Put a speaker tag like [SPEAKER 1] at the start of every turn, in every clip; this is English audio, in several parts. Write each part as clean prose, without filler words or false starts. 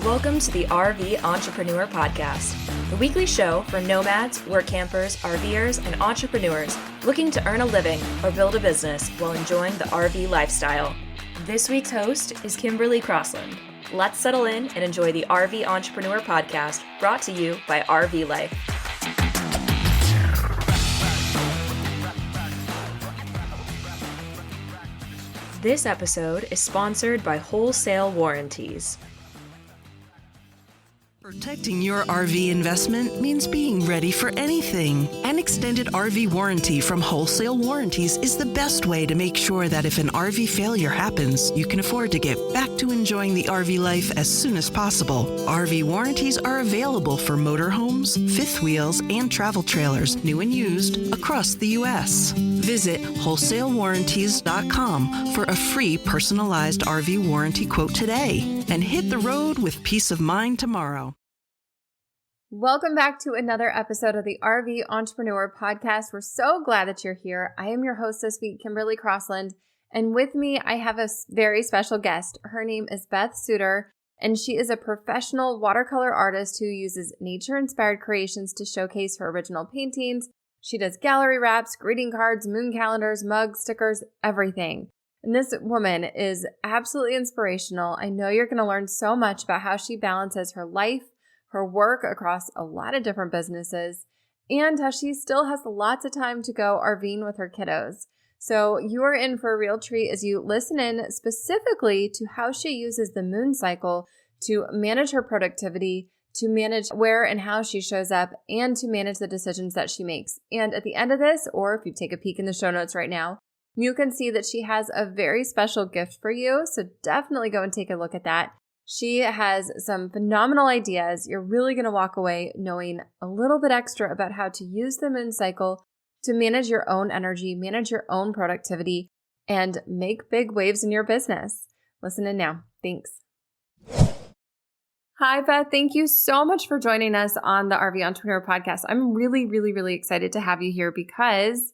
[SPEAKER 1] Welcome to the RV Entrepreneur Podcast, the weekly show for nomads, work campers, RVers, and entrepreneurs looking to earn a living or build a business while enjoying the RV lifestyle. This week's host is Kimberly Crossland. Let's settle in and enjoy the RV Entrepreneur Podcast, brought to you by RV Life. This episode is sponsored by Wholesale Warranties.
[SPEAKER 2] Protecting your RV investment means being ready for anything. An extended RV warranty from Wholesale Warranties is the best way to make sure that if an RV failure happens, you can afford to get back to enjoying the RV life as soon as possible. RV warranties are available for motorhomes, fifth wheels, and travel trailers, new and used, across the U.S. Visit wholesalewarranties.com for a free personalized RV warranty quote today and hit the road with peace of mind tomorrow.
[SPEAKER 3] Welcome back to another episode of the RV Entrepreneur Podcast. We're so glad that you're here. I am your host this week, Kimberly Crossland, and with me, I have a very special guest. Her name is Beth Suter, and she is a professional watercolor artist who uses nature-inspired creations to showcase her original paintings. She does gallery wraps, greeting cards, moon calendars, mugs, stickers, everything. And this woman is absolutely inspirational. I know you're going to learn so much about how she balances her life, her work across a lot of different businesses, and how she still has lots of time to go RVing with her kiddos. So you are in for a real treat as you listen in specifically to how she uses the moon cycle to manage her productivity, to manage where and how she shows up, and to manage the decisions that she makes. And at the end of this, or if you take a peek in the show notes right now, you can see that she has a very special gift for you. So definitely go and take a look at that. She has some phenomenal ideas. You're really going to walk away knowing a little bit extra about how to use the moon cycle to manage your own energy, manage your own productivity, and make big waves in your business. Listen in now. Thanks. Hi, Beth. Thank you so much for joining us on the RV Entrepreneur Podcast. I'm really excited to have you here because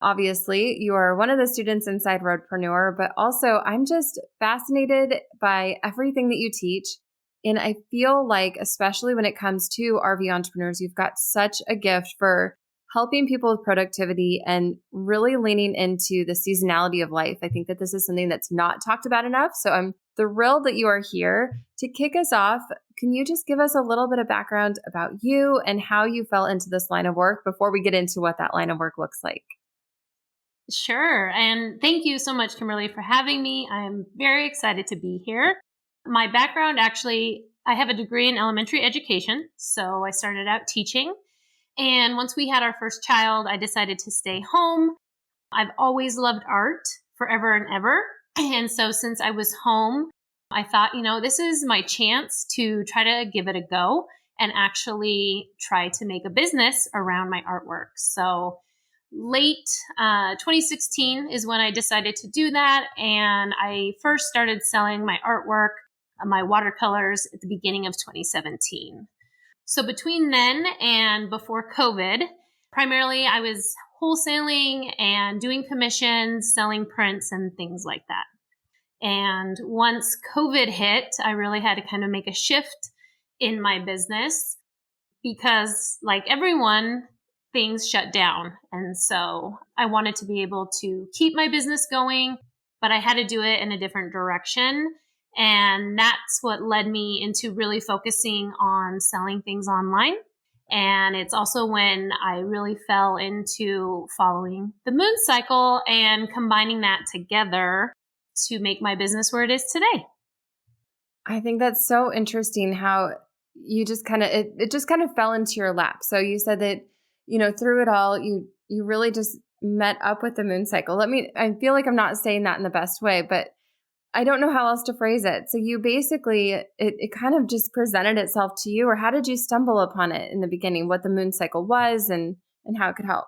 [SPEAKER 3] obviously, you are one of the students inside Roadpreneur, but also I'm just fascinated by everything that you teach. And I feel like, especially when it comes to RV entrepreneurs, you've got such a gift for helping people with productivity and really leaning into the seasonality of life. I think that this is something that's not talked about enough. So I'm thrilled that you are here. To kick us off, can you just give us a little bit of background about you and how you fell into this line of work before we get into what that line of work looks like?
[SPEAKER 4] Sure. And thank you so much, Kimberly, for having me. I'm very excited to be here. My background, actually, I have a degree in elementary education. So I started out teaching. And once we had our first child, I decided to stay home. I've always loved art forever and ever. And so since I was home, I thought, this is my chance to try to give it a go and actually try to make a business around my artwork. So late 2016 is when I decided to do that. And I first started selling my artwork, my watercolors, at the beginning of 2017. So between then and before COVID, primarily I was wholesaling and doing commissions, selling prints and things like that. And once COVID hit, I really had to kind of make a shift in my business because, like everyone, things shut down. And so I wanted to be able to keep my business going, but I had to do it in a different direction. And that's what led me into really focusing on selling things online. And it's also when I really fell into following the moon cycle and combining that together to make my business where it is today.
[SPEAKER 3] I think that's so interesting how you just kind of, it just kind of fell into your lap. So you said that through it all, you really just met up with the moon cycle. I feel like I'm not saying that in the best way, but I don't know how else to phrase it. So you basically, it kind of just presented itself to you, or how did you stumble upon it in the beginning, what the moon cycle was and how it could help?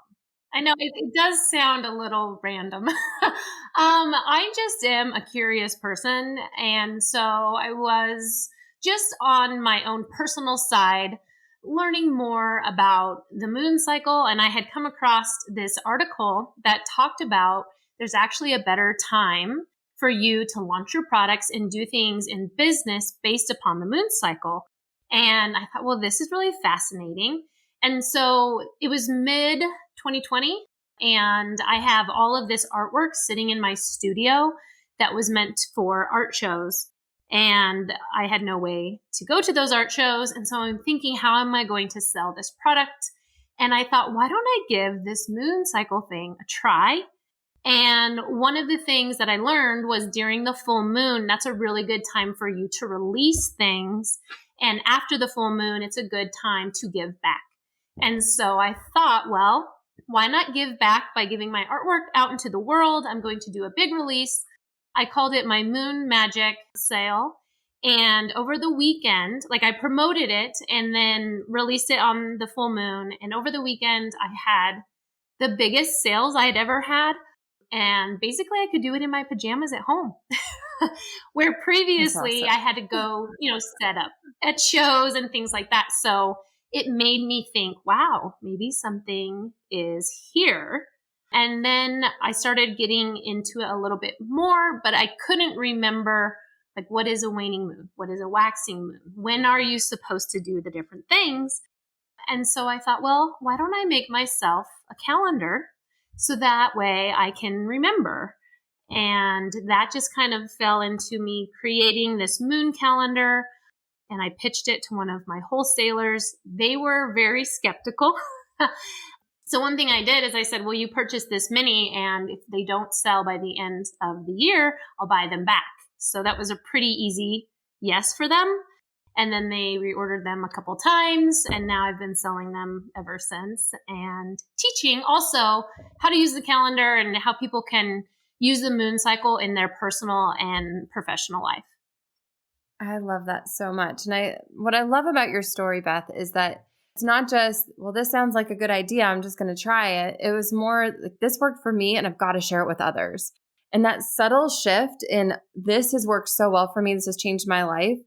[SPEAKER 4] I know it does sound a little random. I just am a curious person. And so I was just on my own personal side learning more about the moon cycle. And I had come across this article that talked about there's actually a better time for you to launch your products and do things in business based upon the moon cycle. And I thought, well, this is really fascinating. And so it was mid 2020, and I have all of this artwork sitting in my studio that was meant for art shows. And I had no way to go to those art shows. And so I'm thinking, how am I going to sell this product? And I thought, why don't I give this moon cycle thing a try? And one of the things that I learned was during the full moon, that's a really good time for you to release things. And after the full moon, it's a good time to give back. And so I thought, well, why not give back by giving my artwork out into the world? I'm going to do a big release. I called it my Moon Magic sale. And over the weekend, like I promoted it and then released it on the full moon. And over the weekend, I had the biggest sales I had ever had. And basically I could do it in my pajamas at home. Where previously
[SPEAKER 3] awesome.
[SPEAKER 4] I had to go, set up at shows and things like that. So it made me think, wow, maybe something is here. And then I started getting into it a little bit more, but I couldn't remember, like, what is a waning moon? What is a waxing moon? When are you supposed to do the different things? And so I thought, well, why don't I make myself a calendar so that way I can remember? And that just kind of fell into me creating this moon calendar. And I pitched it to one of my wholesalers. They were very skeptical. So one thing I did is I said, well, you purchase this many, and if they don't sell by the end of the year, I'll buy them back. So that was a pretty easy yes for them. And then they reordered them a couple times, and now I've been selling them ever since and teaching also how to use the calendar and how people can use the moon cycle in their personal and professional life.
[SPEAKER 3] I love that so much. And what I love about your story, Beth, is that it's not just, well, this sounds like a good idea, I'm just going to try it. It was more like, this worked for me and I've got to share it with others. And that subtle shift in, this has worked so well for me, this has changed my life.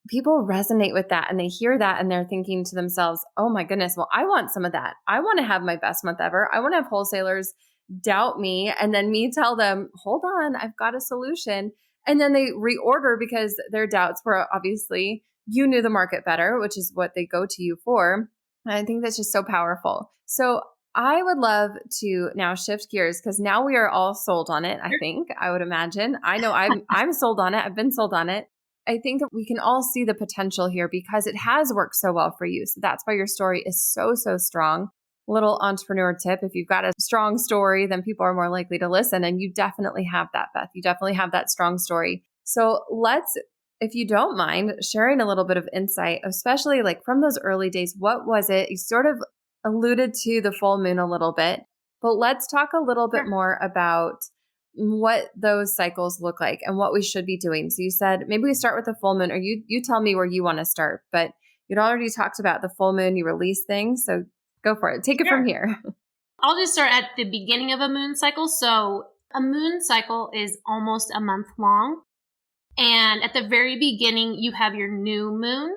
[SPEAKER 3] People resonate with that and they hear that and they're thinking to themselves, oh my goodness, well, I want some of that. I want to have my best month ever. I want to have wholesalers doubt me and then me tell them, hold on, I've got a solution. And then they reorder because their doubts were obviously, you knew the market better, which is what they go to you for. And I think that's just so powerful. So I would love to now shift gears because now we are all sold on it. I would imagine. I know I'm sold on it. I've been sold on it. I think that we can all see the potential here because it has worked so well for you. So that's why your story is so, so strong. Little entrepreneur tip. If you've got a strong story, then people are more likely to listen. And you definitely have that, Beth. You definitely have that strong story. So let's, if you don't mind, sharing a little bit of insight, especially like from those early days, what was it? You sort of alluded to the full moon a little bit, but let's talk a little bit more about what those cycles look like and what we should be doing. So you said, maybe we start with the full moon, or you tell me where you want to start, but you'd already talked about the full moon, you release things. So go for it. Take it from here.
[SPEAKER 4] I'll just start at the beginning of a moon cycle. So a moon cycle is almost a month long. And at the very beginning, you have your new moon.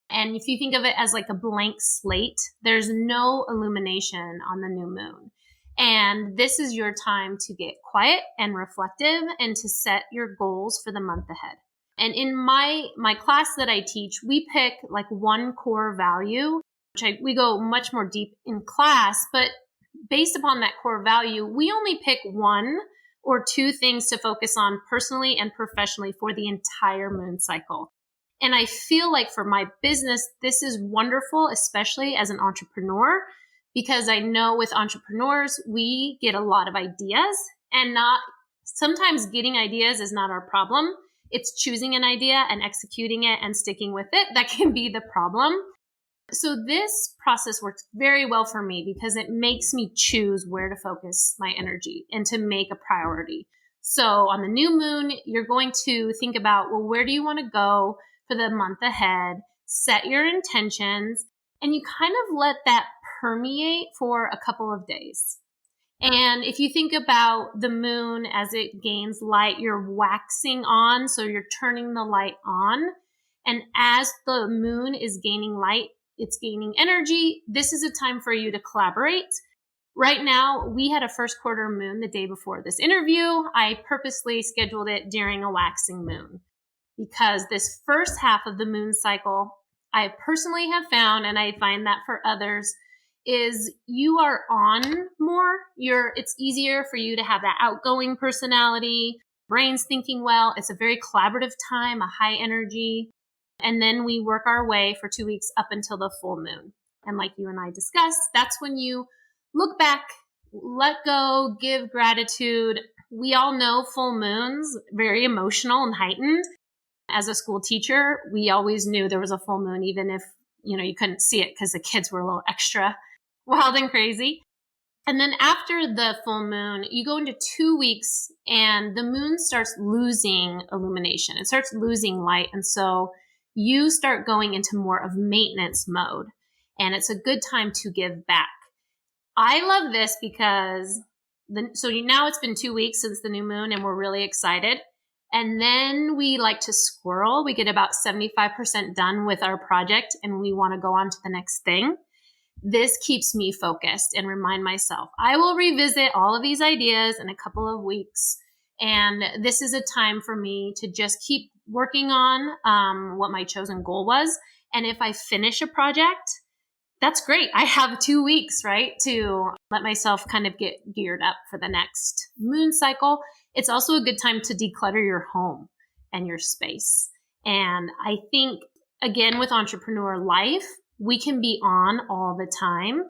[SPEAKER 4] And if you think of it as like a blank slate, there's no illumination on the new moon. And this is your time to get quiet and reflective and to set your goals for the month ahead. And in my class that I teach, we pick like one core value, which we go much more deep in class, but based upon that core value, we only pick one or two things to focus on personally and professionally for the entire moon cycle. And I feel like for my business, this is wonderful, especially as an entrepreneur, because I know with entrepreneurs, we get a lot of ideas and sometimes getting ideas is not our problem. It's choosing an idea and executing it and sticking with it. That can be the problem. So this process works very well for me because it makes me choose where to focus my energy and to make a priority. So on the new moon, you're going to think about, well, where do you want to go for the month ahead? Set your intentions, and you kind of let that permeate for a couple of days. And if you think about the moon as it gains light, you're waxing on, so you're turning the light on. And as the moon is gaining light, it's gaining energy. This is a time for you to collaborate. Right now, we had a first quarter moon the day before this interview. I purposely scheduled it during a waxing moon because this first half of the moon cycle, I personally have found, and I find that for others, is you are on more. It's easier for you to have that outgoing personality, brain's thinking well. It's a very collaborative time, a high energy. And then we work our way for 2 weeks up until the full moon. And like you and I discussed, that's when you look back, let go, give gratitude. We all know full moons, very emotional and heightened. As a school teacher, we always knew there was a full moon, even if, you couldn't see it because the kids were a little extra wild and crazy. And then after the full moon, you go into 2 weeks and the moon starts losing illumination. It starts losing light. And so you start going into more of maintenance mode. And it's a good time to give back. I love this because now it's been 2 weeks since the new moon and we're really excited. And then we like to squirrel. We get about 75% done with our project and we want to go on to the next thing. This keeps me focused and remind myself, I will revisit all of these ideas in a couple of weeks. And this is a time for me to just keep working on what my chosen goal was. And if I finish a project, that's great. I have 2 weeks, right, to let myself kind of get geared up for the next moon cycle. It's also a good time to declutter your home and your space. And I think, again, with entrepreneur life, we can be on all the time.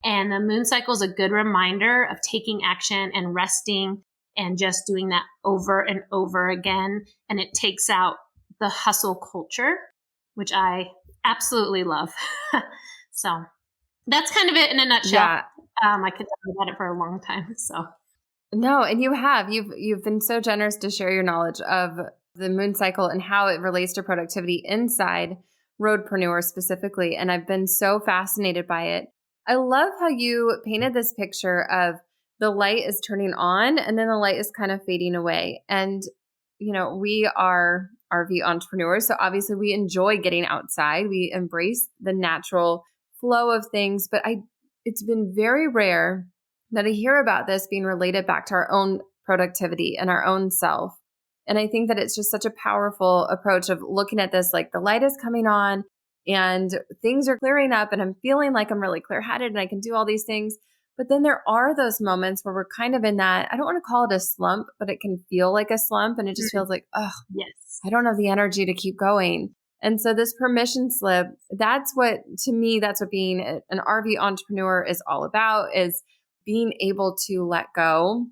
[SPEAKER 4] And the moon cycle is a good reminder of taking action and resting and just doing that over and over again. And it takes out the hustle culture, which I absolutely love. So that's kind of it in a nutshell.
[SPEAKER 3] Yeah.
[SPEAKER 4] I could talk about it for a long time. So
[SPEAKER 3] No, and you've been so generous to share your knowledge of the moon cycle and how it relates to productivity inside roadpreneur specifically. And I've been so fascinated by it. I love how you painted this picture of the light is turning on and then the light is kind of fading away. And, we are RV entrepreneurs. So obviously we enjoy getting outside. We embrace the natural flow of things, but it's been very rare that I hear about this being related back to our own productivity and our own self. And I think that it's just such a powerful approach of looking at this, like the light is coming on and things are clearing up and I'm feeling like I'm really clear-headed and I can do all these things. But then there are those moments where we're kind of in that, I don't want to call it a slump, but it can feel like a slump and it just feels like, oh,
[SPEAKER 4] yes,
[SPEAKER 3] I don't have the energy to keep going. And so this permission slip, that's what being an RV entrepreneur is all about, is being able to let go,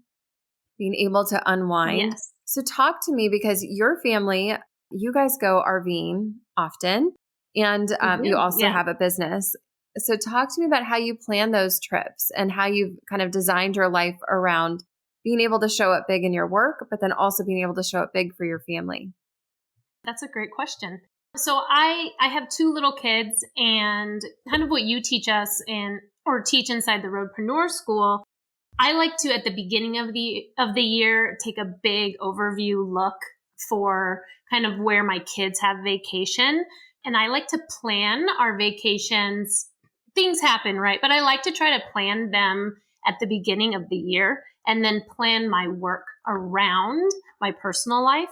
[SPEAKER 3] being able to unwind.
[SPEAKER 4] Yes.
[SPEAKER 3] So talk to me, because your family, you guys go RVing often and you also have a business. So talk to me about how you plan those trips and how you've kind of designed your life around being able to show up big in your work, but then also being able to show up big for your family.
[SPEAKER 4] That's a great question. So I have 2 little kids, and kind of what you teach us or teach inside the Roadpreneur School, I like to, at the beginning of the year, take a big overview look for kind of where my kids have vacation. And I like to plan our vacations. Things happen, right? But I like to try to plan them at the beginning of the year and then plan my work around my personal life.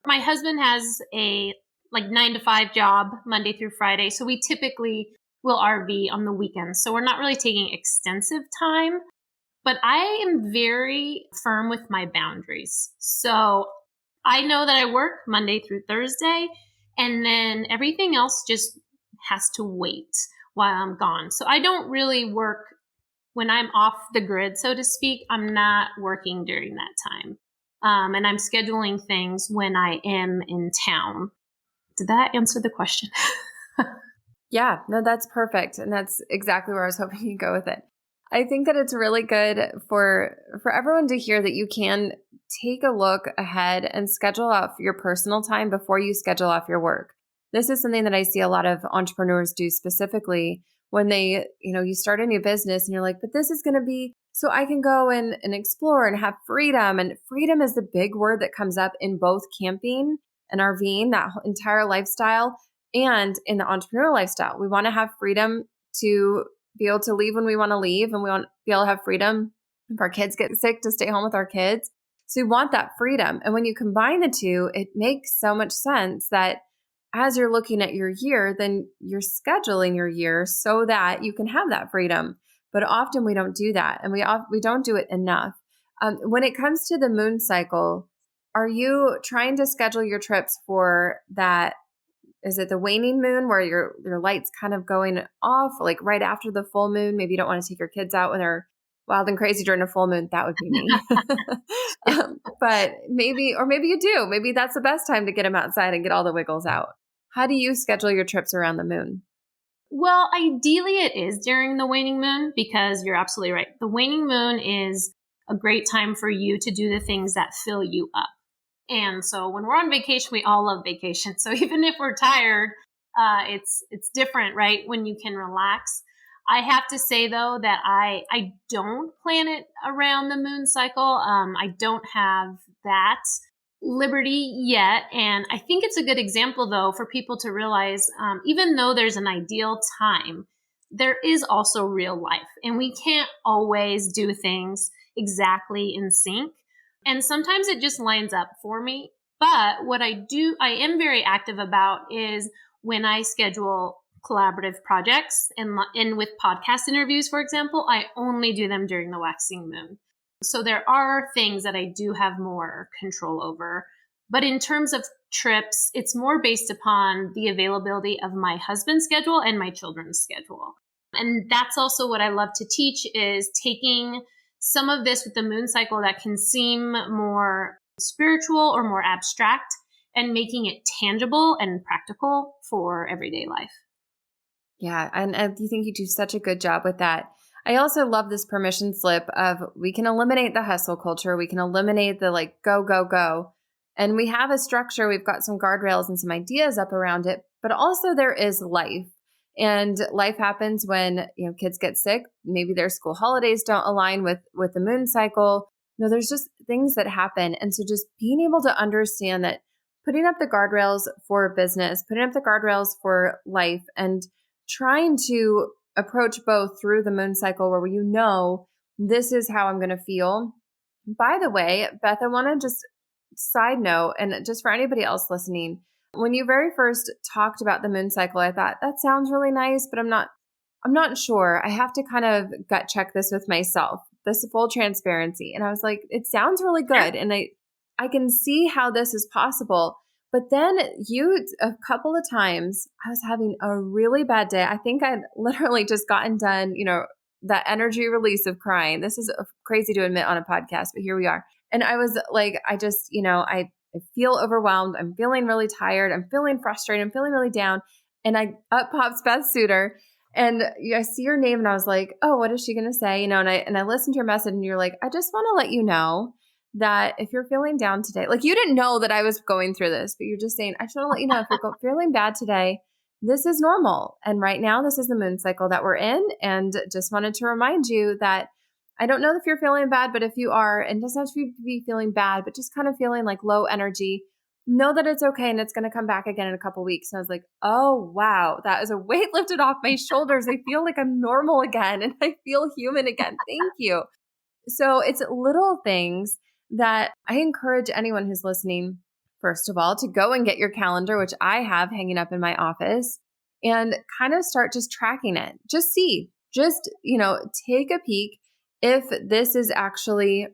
[SPEAKER 4] My husband has a 9-to-5 job, Monday through Friday. So we typically will RV on the weekends. So we're not really taking extensive time, but I am very firm with my boundaries. So I know that I work Monday through Thursday, and then everything else just has to wait while I'm gone. So I don't really work when I'm off the grid, so to speak. I'm not working during that time. And I'm scheduling things when I am in town. Did that answer the question?
[SPEAKER 3] Yeah, no, that's perfect. And that's exactly where I was hoping you'd go with it. I think that it's really good for everyone to hear that you can take a look ahead and schedule out your personal time before you schedule off your work. This is something that I see a lot of entrepreneurs do, specifically when they, you start a new business and you're like, but this is going to be so I can go and explore and have freedom. And freedom is the big word that comes up in both camping and RVing, that entire lifestyle, and in the entrepreneurial lifestyle. We want to have freedom to be able to leave when we want to leave, and we want to be able to have freedom if our kids get sick to stay home with our kids. So we want that freedom. And when you combine the two, it makes so much sense that as you're looking at your year, then you're scheduling your year so that you can have that freedom. But often we don't do that, and we don't do it enough. When it comes to the moon cycle, are you trying to schedule your trips for that? Is it the waning moon where your light's kind of going off, like right after the full moon? Maybe you don't want to take your kids out when they're wild and crazy during a full moon. That would be me. But maybe you do. Maybe that's the best time to get them outside and get all the wiggles out. How do you schedule your trips around the moon?
[SPEAKER 4] Well, ideally it is during the waning moon, because you're absolutely right. The waning moon is a great time for you to do the things that fill you up. And so when we're on vacation, we all love vacation. So even if we're tired, it's different, right? When you can relax. I have to say though that I don't plan it around the moon cycle. I don't have that liberty yet. And I think it's a good example though for people to realize, even though there's an ideal time, there is also real life, and we can't always do things exactly in sync. And sometimes it just lines up for me. But what I am very active about is when I schedule collaborative projects and with podcast interviews, for example, I only do them during the waxing moon. So there are things that I do have more control over. But in terms of trips, it's more based upon the availability of my husband's schedule and my children's schedule. And that's also what I love to teach, is taking some of this with the moon cycle that can seem more spiritual or more abstract and making it tangible and practical for everyday life.
[SPEAKER 3] Yeah. And I think you do such a good job with that. I also love this permission slip of we can eliminate the hustle culture. We can eliminate the like, go, go, go. And we have a structure. We've got some guardrails and some ideas up around it, but also there is life. And life happens when, kids get sick. Maybe their school holidays don't align with the moon cycle. There's just things that happen. And so just being able to understand that putting up the guardrails for business, putting up the guardrails for life, and trying to approach both through the moon cycle where this is how I'm going to feel. By the way, Beth, I want to just side note, and just for anybody else listening, when you very first talked about the moon cycle, I thought that sounds really nice, but I'm not sure. I have to kind of gut check this with myself, this full transparency. And I was like, it sounds really good. And I can see how this is possible. But then a couple of times I was having a really bad day. I think I'd literally just gotten done, that energy release of crying. This is crazy to admit on a podcast, but here we are. And I was like, I just, I feel overwhelmed. I'm feeling really tired. I'm feeling frustrated. I'm feeling really down. And up pops Beth Suter, and I see your name, and I was like, oh, what is she going to say? And I listened to your message, and you're like, I just want to let you know that if you're feeling down today, like you didn't know that I was going through this, but you're just saying, I just want to let you know if you're feeling bad today, this is normal. And right now, this is the moon cycle that we're in. And just wanted to remind you that I don't know if you're feeling bad, but if you are, and it doesn't have to be feeling bad, but just kind of feeling like low energy, know that it's okay. And it's going to come back again in a couple of weeks. And I was like, oh, wow, that is a weight lifted off my shoulders. I feel like I'm normal again, and I feel human again. Thank you. So it's little things that I encourage anyone who's listening, first of all, to go and get your calendar, which I have hanging up in my office, and kind of start just tracking it. Just take a peek if this is actually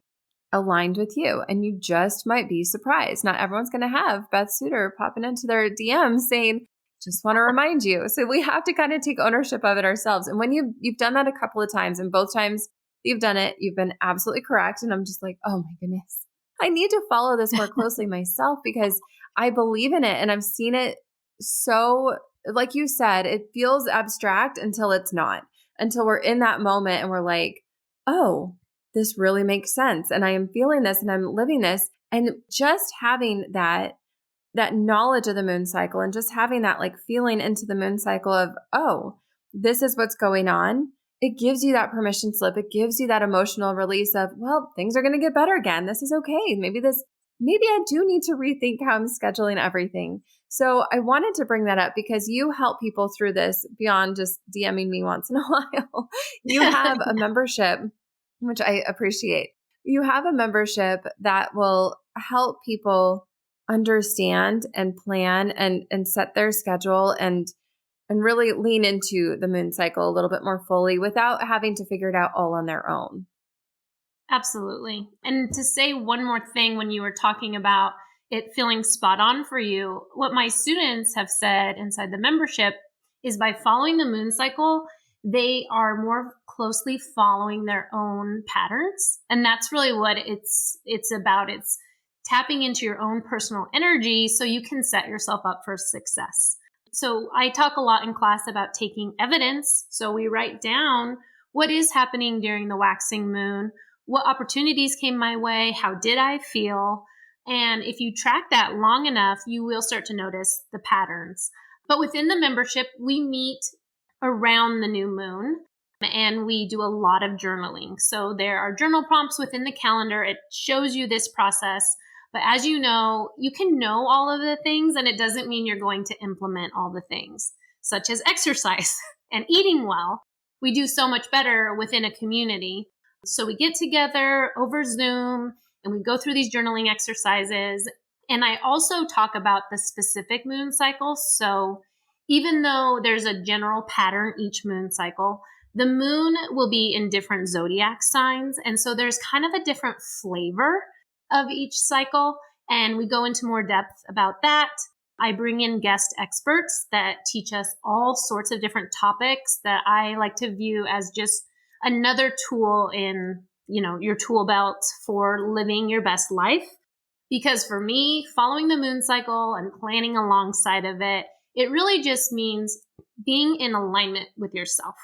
[SPEAKER 3] aligned with you, and you just might be surprised. Not everyone's going to have Beth Suter popping into their DMs saying, just want to remind you. So we have to kind of take ownership of it ourselves. And when you've done that a couple of times, and both times you've done it, you've been absolutely correct. And I'm just like, oh my goodness, I need to follow this more closely myself, because I believe in it. And I've seen it so, like you said, it feels abstract until it's not, until we're in that moment and we're like, oh, this really makes sense. And I am feeling this and I'm living this. And just having that knowledge of the moon cycle, and just having that like feeling into the moon cycle of, oh, this is what's going on. It gives you that permission slip. It gives you that emotional release of, well, things are going to get better again. This is okay. Maybe this maybe I do need to rethink how I'm scheduling everything. So I wanted to bring that up because you help people through this beyond just DMing me once in a while. You have a membership, which I appreciate. You have a membership that will help people understand and plan and set their schedule and really lean into the moon cycle a little bit more fully without having to figure it out all on their own.
[SPEAKER 4] Absolutely. And to say one more thing, when you were talking about it feeling spot on for you, what my students have said inside the membership is by following the moon cycle, they are more closely following their own patterns. And that's really what it's about. It's tapping into your own personal energy so you can set yourself up for success. So I talk a lot in class about taking evidence. So we write down what is happening during the waxing moon, what opportunities came my way, how did I feel? And if you track that long enough, you will start to notice the patterns. But within the membership, we meet around the new moon and we do a lot of journaling. So there are journal prompts within the calendar. It shows you this process. But as you know, you can know all of the things and it doesn't mean you're going to implement all the things, such as exercise and eating well. We do so much better within a community. So we get together over Zoom and we go through these journaling exercises. And I also talk about the specific moon cycles. So even though there's a general pattern each moon cycle, the moon will be in different zodiac signs. And so there's kind of a different flavor of each cycle. And we go into more depth about that. I bring in guest experts that teach us all sorts of different topics that I like to view as just another tool in, your tool belt for living your best life. Because for me, following the moon cycle and planning alongside of it, it really just means being in alignment with yourself.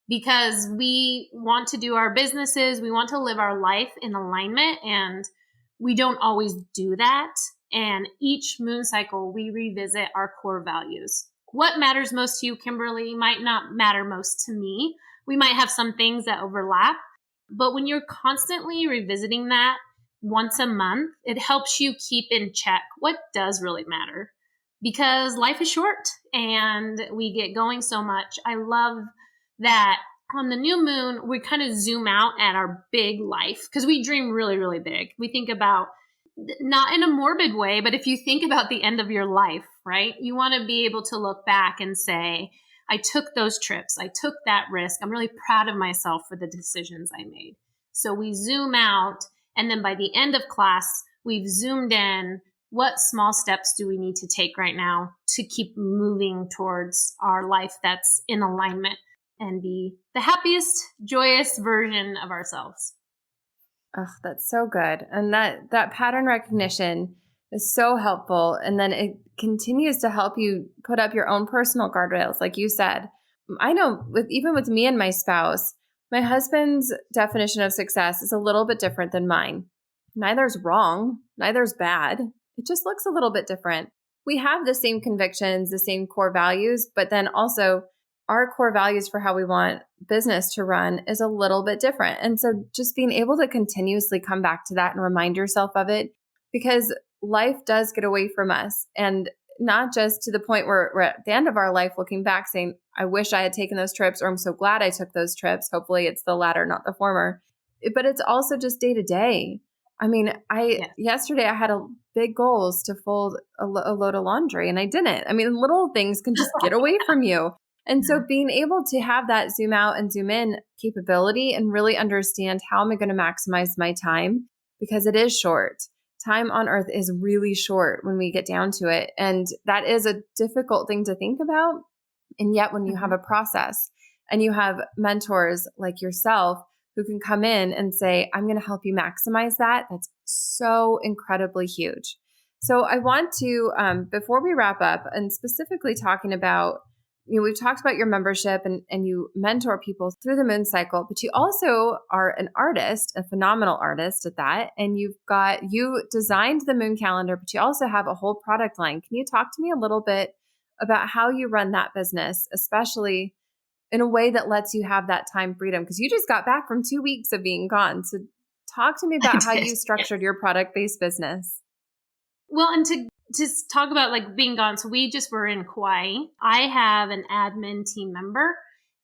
[SPEAKER 4] Because we want to do our businesses, we want to live our life in alignment, and we don't always do that. And each moon cycle, we revisit our core values. What matters most to you, Kimberly, might not matter most to me. We might have some things that overlap, but when you're constantly revisiting that once a month, it helps you keep in check what does really matter, because life is short and we get going so much. I love that on the new moon, we kind of zoom out at our big life because we dream really, really big. We think about, not in a morbid way, but if you think about the end of your life, right? You want to be able to look back and say, I took those trips. I took that risk. I'm really proud of myself for the decisions I made. So we zoom out. And then by the end of class, we've zoomed in. What small steps do we need to take right now to keep moving towards our life that's in alignment and be the happiest, joyous version of ourselves?
[SPEAKER 3] Oh, that's so good. And that pattern recognition is so helpful. And then it continues to help you put up your own personal guardrails. Like you said, I know even with me and my spouse, my husband's definition of success is a little bit different than mine. Neither's wrong. Neither's bad. It just looks a little bit different. We have the same convictions, the same core values, but then also our core values for how we want business to run is a little bit different. And so just being able to continuously come back to that and remind yourself of it, because life does get away from us, and not just to the point where we're at the end of our life looking back saying, I wish I had taken those trips, or I'm so glad I took those trips. Hopefully it's the latter, not the former. But it's also just day to day. I mean, yesterday I had a big goals to fold a load of laundry and I didn't. I mean, little things can just get away from you. And so being able to have that zoom out and zoom in capability and really understand how am I going to maximize my time, because it is short. Time on earth is really short when we get down to it. And that is a difficult thing to think about. And yet when you have a process and you have mentors like yourself who can come in and say, I'm going to help you maximize that, that's so incredibly huge. So I want to, before we wrap up, and specifically talking about, we've talked about your membership and you mentor people through the moon cycle, but you also are an artist, a phenomenal artist at that. And you designed the moon calendar, but you also have a whole product line. Can you talk to me a little bit about how you run that business, especially in a way that lets you have that time freedom? Because you just got back from 2 weeks of being gone. So talk to me about how you structured your product-based business.
[SPEAKER 4] Well, and to talk about like being gone, so we just were in Kauai. I have an admin team member.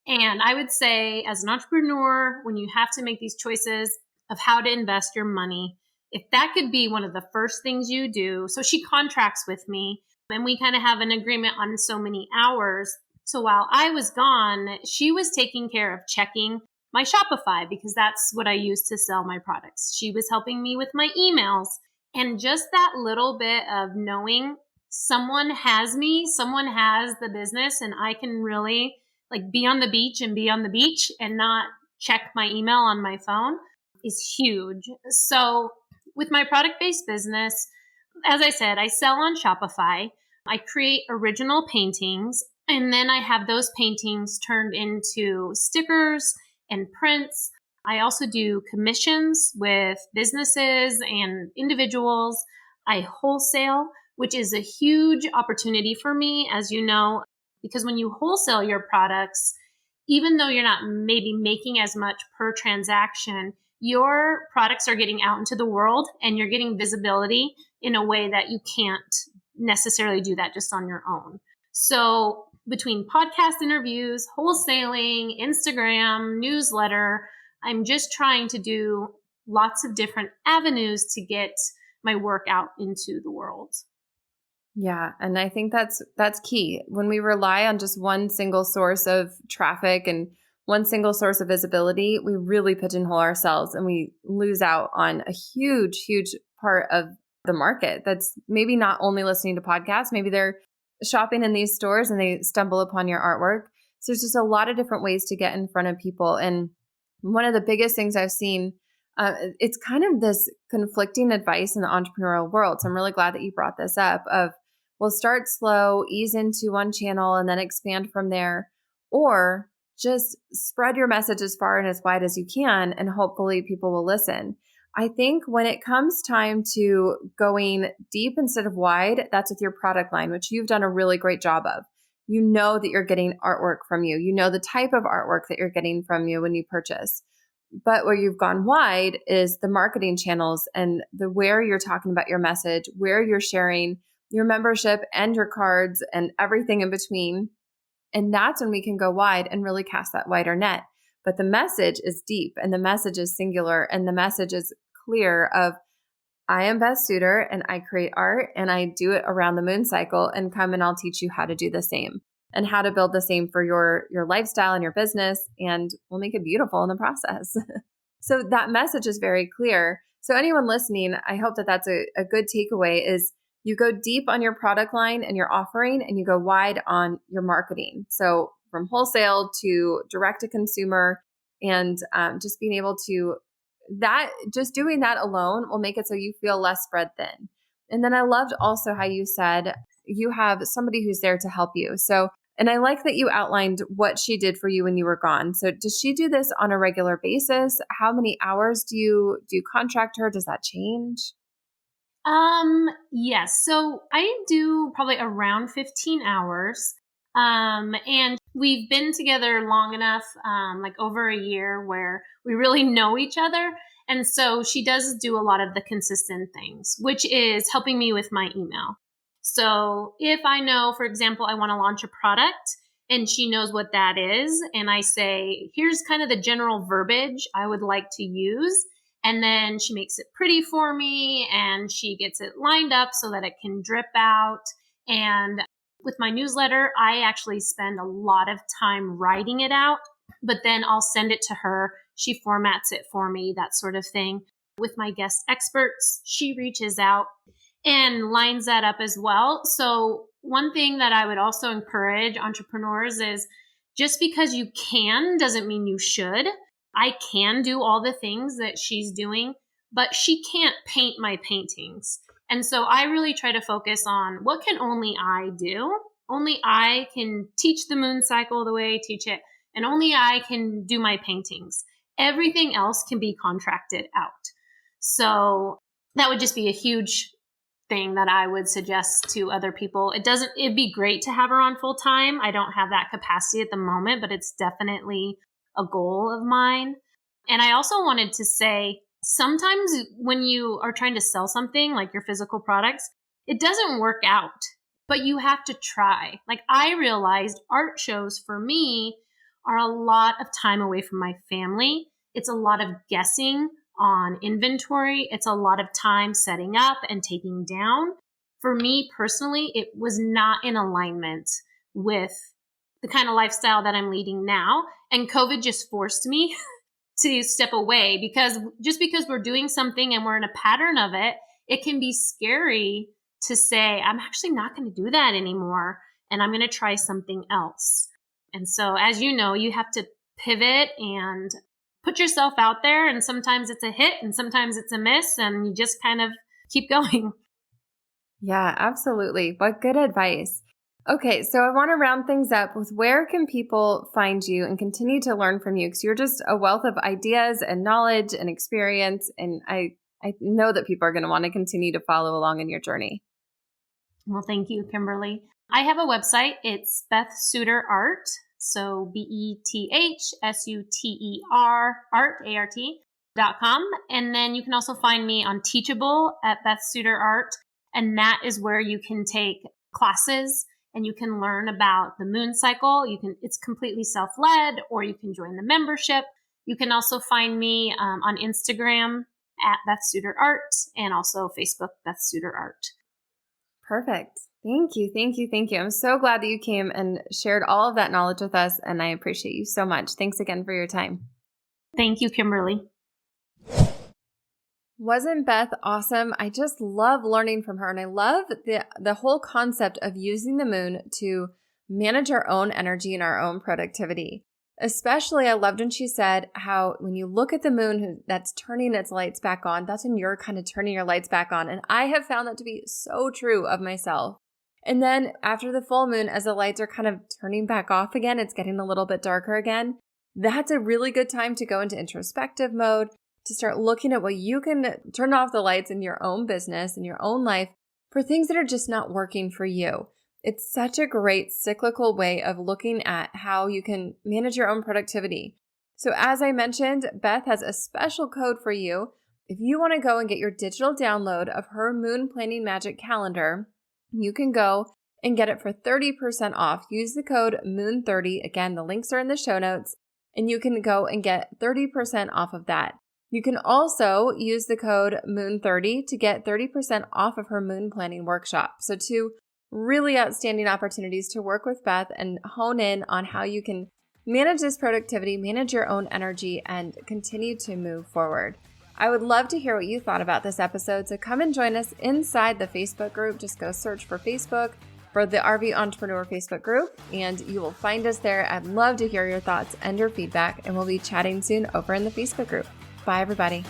[SPEAKER 4] And I would say as an entrepreneur, when you have to make these choices of how to invest your money, if that could be one of the first things you do. So she contracts with me and we kind of have an agreement on so many hours. So while I was gone, she was taking care of checking my Shopify because that's what I use to sell my products. She was helping me with my emails. And just that little bit of knowing someone has me, someone has the business, and I can really like be on the beach and not check my email on my phone is huge. So with my product-based business, as I said, I sell on Shopify. I create original paintings, and then I have those paintings turned into stickers and prints. I also do commissions with businesses and individuals. I wholesale, which is a huge opportunity for me, as you know, because when you wholesale your products, even though you're not maybe making as much per transaction, your products are getting out into the world and you're getting visibility in a way that you can't necessarily do that just on your own. So between podcast interviews, wholesaling, Instagram, newsletter, I'm just trying to do lots of different avenues to get my work out into the world.
[SPEAKER 3] Yeah. And I think that's key. When we rely on just one single source of traffic and one single source of visibility, we really pigeonhole ourselves and we lose out on a huge, huge part of the market that's maybe not only listening to podcasts, maybe they're shopping in these stores and they stumble upon your artwork. So there's just a lot of different ways to get in front of people. And one of the biggest things I've seen, it's kind of this conflicting advice in the entrepreneurial world. So I'm really glad that you brought this up of, well, start slow, ease into one channel and then expand from there, or just spread your message as far and as wide as you can, and hopefully people will listen. I think when it comes time to going deep instead of wide, that's with your product line, which you've done a really great job of. You know that you're getting artwork from you. You know the type of artwork that you're getting from you when you purchase. But where you've gone wide is the marketing channels and where you're talking about your message, where you're sharing your membership and your cards and everything in between. And that's when we can go wide and really cast that wider net. But the message is deep and the message is singular and the message is clear of, I am Beth Suter and I create art and I do it around the moon cycle, and come and I'll teach you how to do the same and how to build the same for your lifestyle and your business, and we'll make it beautiful in the process. So that message is very clear. So anyone listening, I hope that that's a good takeaway is you go deep on your product line and your offering, and you go wide on your marketing. So from wholesale to direct to consumer, and just being able to just doing that alone will make it so you feel less spread thin. And then I loved also how you said you have somebody who's there to help you. So, and I like that you outlined what she did for you when you were gone. So does she do this on a regular basis? How many hours do you contract her? Does that change?
[SPEAKER 4] Yes. So I do probably around 15 hours. And we've been together long enough, like over a year, where we really know each other. And so she does do a lot of the consistent things, which is helping me with my email. So if I know, for example, I want to launch a product and she knows what that is, and I say, here's kind of the general verbiage I would like to use. And then she makes it pretty for me and she gets it lined up so that it can drip out. And with my newsletter, I actually spend a lot of time writing it out, but then I'll send it to her. She formats it for me, that sort of thing. With my guest experts, she reaches out and lines that up as well. So one thing that I would also encourage entrepreneurs is just because you can doesn't mean you should. I can do all the things that she's doing, but she can't paint my paintings. And so I really try to focus on what can only I do. Only I can teach the moon cycle the way I teach it, and only I can do my paintings. Everything else can be contracted out. So that would just be a huge thing that I would suggest to other people. It'd be great to have her on full time. I don't have that capacity at the moment, but it's definitely a goal of mine. And I also wanted to say, sometimes when you are trying to sell something like your physical products, it doesn't work out, but you have to try. Like, I realized art shows for me are a lot of time away from my family. It's a lot of guessing on inventory. It's a lot of time setting up and taking down. For me personally, it was not in alignment with the kind of lifestyle that I'm leading now. And COVID just forced me to step away, because just because we're doing something and we're in a pattern of it, it can be scary to say, I'm actually not going to do that anymore, and I'm going to try something else. And so, as you know, you have to pivot and put yourself out there, and sometimes it's a hit and sometimes it's a miss, and you just kind of keep going.
[SPEAKER 3] Yeah, absolutely. What good advice. Okay, so I want to round things up with, where can people find you and continue to learn from you? Because you're just a wealth of ideas and knowledge and experience, and I know that people are going to want to continue to follow along in your journey.
[SPEAKER 4] Well, thank you, Kimberly. I have a website. It's Beth Suter Art. So BETHSUTER art, ART.com. And then you can also find me on Teachable at Beth Suter Art. And that is where you can take classes and you can learn about the moon cycle. It's completely self-led, or you can join the membership. You can also find me on Instagram at Beth Suter Art, and also Facebook, Beth Suter Art.
[SPEAKER 3] Perfect. Thank you. Thank you. Thank you. I'm so glad that you came and shared all of that knowledge with us, and I appreciate you so much. Thanks again for your time.
[SPEAKER 4] Thank you, Kimberly.
[SPEAKER 3] Wasn't Beth awesome? I just love learning from her, and I love the whole concept of using the moon to manage our own energy and our own productivity. Especially, I loved when she said how when you look at the moon that's turning its lights back on, that's when you're kind of turning your lights back on. And I have found that to be so true of myself. And then after the full moon, as the lights are kind of turning back off again, it's getting a little bit darker again. That's a really good time to go into introspective mode, to start looking at what you can turn off the lights in your own business, in your own life, for things that are just not working for you. It's such a great cyclical way of looking at how you can manage your own productivity. So as I mentioned, Beth has a special code for you. If you want to go and get your digital download of her Moon Planning Magic Calendar, you can go and get it for 30% off. Use the code MOON30. Again, the links are in the show notes, and you can go and get 30% off of that. You can also use the code MOON30 to get 30% off of her moon planning workshop. So two really outstanding opportunities to work with Beth and hone in on how you can manage this productivity, manage your own energy, and continue to move forward. I would love to hear what you thought about this episode, so come and join us inside the Facebook group. Just go search for Facebook for the RV Entrepreneur Facebook group, and you will find us there. I'd love to hear your thoughts and your feedback, and we'll be chatting soon over in the Facebook group. Bye, everybody.